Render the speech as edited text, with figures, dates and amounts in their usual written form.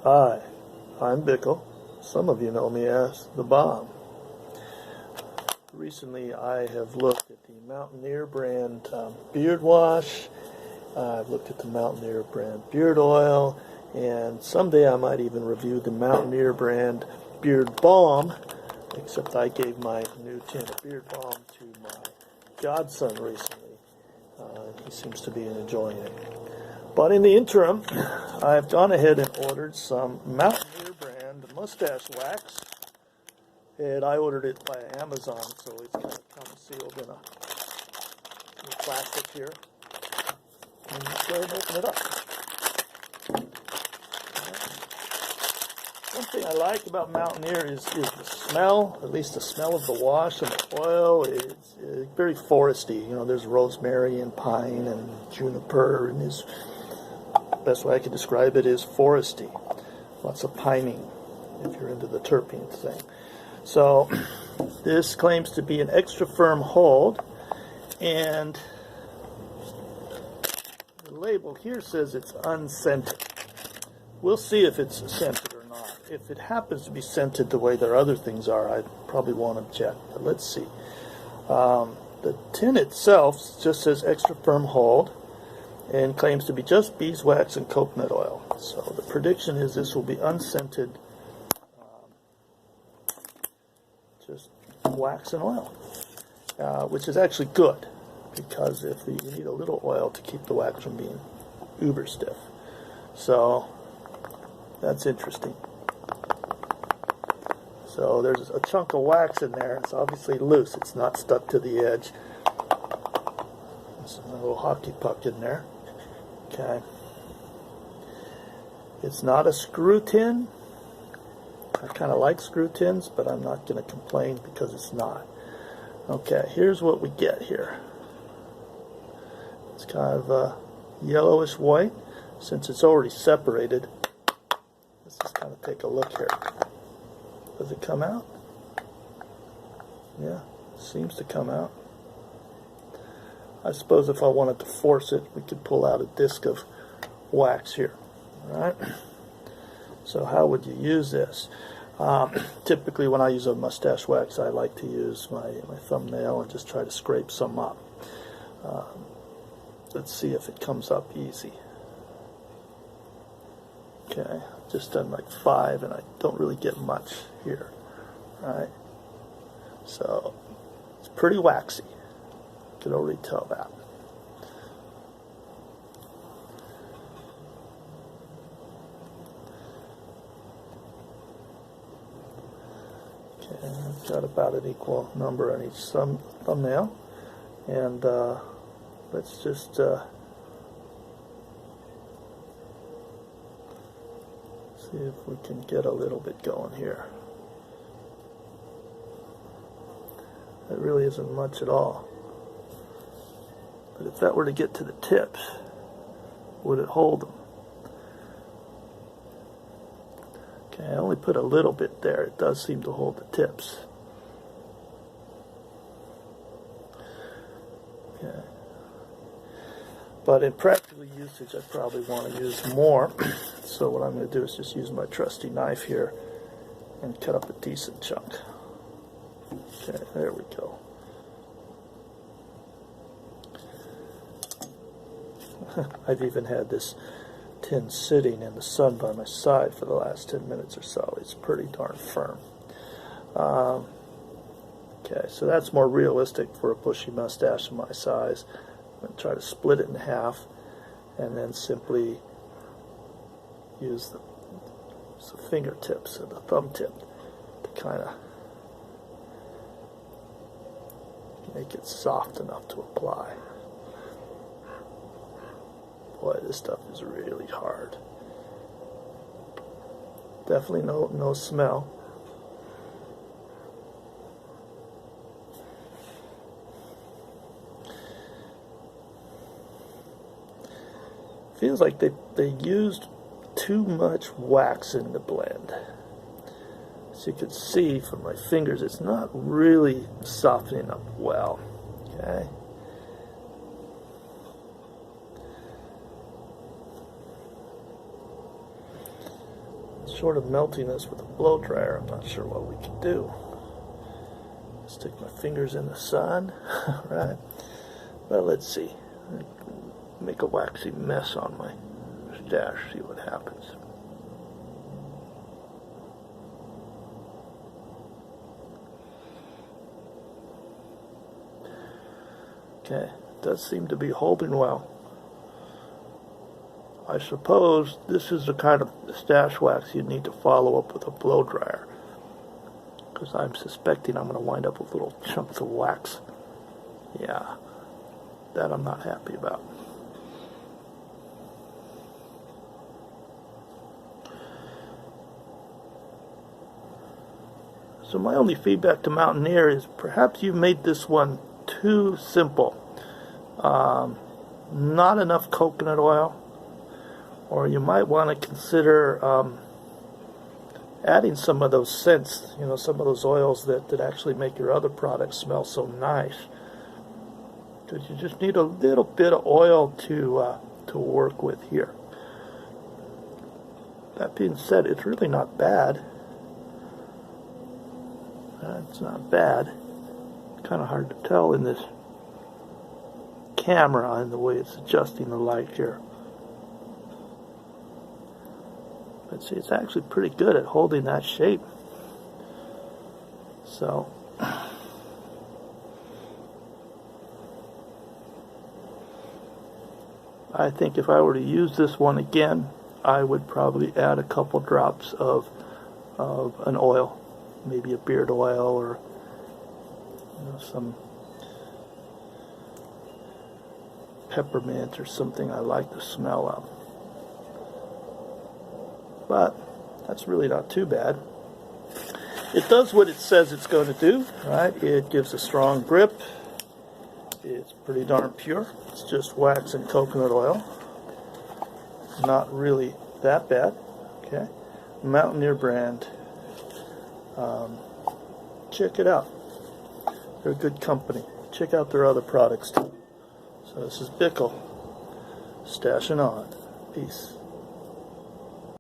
Hi, I'm Bickle. Some of you know me as the Bomb. Recently I have looked at the Mountaineer brand beard wash. I've looked at the Mountaineer brand beard oil, and someday I might even review the Mountaineer brand beard balm, except I gave my new tin of beard balm to my godson recently. He seems to be enjoying it. But in the interim, I've gone ahead and ordered some Mountaineer brand mustache wax. And I ordered it by Amazon, so it's kind of come sealed in a plastic here. And let's go ahead and open it up. One thing I like about Mountaineer is the smell, at least the smell of the wash and the oil. It's very foresty. You know, there's rosemary and pine and juniper, and the best way I could describe it is foresty. Lots of pining, if you're into the terpene thing. So this claims to be an extra firm hold, and the label here says it's unscented. We'll see if it's scented or not. If it happens to be scented the way their other things are, I probably won't object, but let's see. The tin itself just says extra firm hold and claims to be just beeswax and coconut oil. So the prediction is this will be unscented, just wax and oil, which is actually good, because if you need a little oil to keep the wax from being uber stiff. So that's interesting. So there's a chunk of wax in there. It's obviously loose. It's not stuck to the edge. There's a little hockey puck in there. Okay. It's not a screw tin. I kind of like screw tins, but I'm not going to complain because it's not. Okay, here's what we get here. It's kind of a yellowish white. Since it's already separated, let's just kind of take a look here. Does it come out? Yeah, it seems to come out. I suppose if I wanted to force it, we could pull out a disc of wax here. All right. So how would you use this? Typically when I use a mustache wax, I like to use my thumbnail and just try to scrape some up. Let's see if it comes up easy. Okay, just done like 5 and I don't really get much here. Right? So it's pretty waxy. You can already tell that. I've got about an equal number on each thumbnail, and let's just see if we can get a little bit going here. That really isn't much at all, but if that were to get to the tips, would it hold them? Okay, I only put a little bit there. It does seem to hold the tips. Okay. But in practical usage, I probably want to use more. So what I'm going to do is just use my trusty knife here and cut up a decent chunk. Okay, there we go. I've even had this tin sitting in the sun by my side for the last 10 minutes or so. It's pretty darn firm. Okay, so that's more realistic for a bushy mustache of my size. I'm going to try to split it in half and then simply use the fingertips and the thumb tip to kind of make it soft enough to apply. Boy, this stuff is really hard. Definitely no smell. Feels like they used too much wax in the blend. As you can see from my fingers, it's not really softening up well. Okay. short of melting this with a blow dryer, I'm not sure what we can do. Stick my fingers in the sun. Alright. Well, let's see. Make a waxy mess on my stash, see what happens. Okay, it does seem to be holding well. I suppose this is the kind of stash wax you need to follow up with a blow dryer, because I'm suspecting I'm going to wind up with little chunks of wax. Yeah, that I'm not happy about. So my only feedback to Mountaineer is perhaps you've made this one too simple. Not enough coconut oil, or you might want to consider adding some of those scents, you know, some of those oils that actually make your other products smell so nice. Because you just need a little bit of oil to work with here. That being said, it's really not bad. It's not bad. It's kind of hard to tell in this camera and the way it's adjusting the light here. But see, it's actually pretty good at holding that shape. So I think if I were to use this one again, I would probably add a couple drops of an oil, maybe a beard oil, or some peppermint or something I like the smell of. But that's really not too bad. It does what it says it's going to do, right? It gives a strong grip. It's pretty darn pure. It's just wax and coconut oil. Not really that bad. Okay, Mountaineer brand. Check it out. They're a good company. Check out their other products too. So this is Bickle, stashing on. Peace.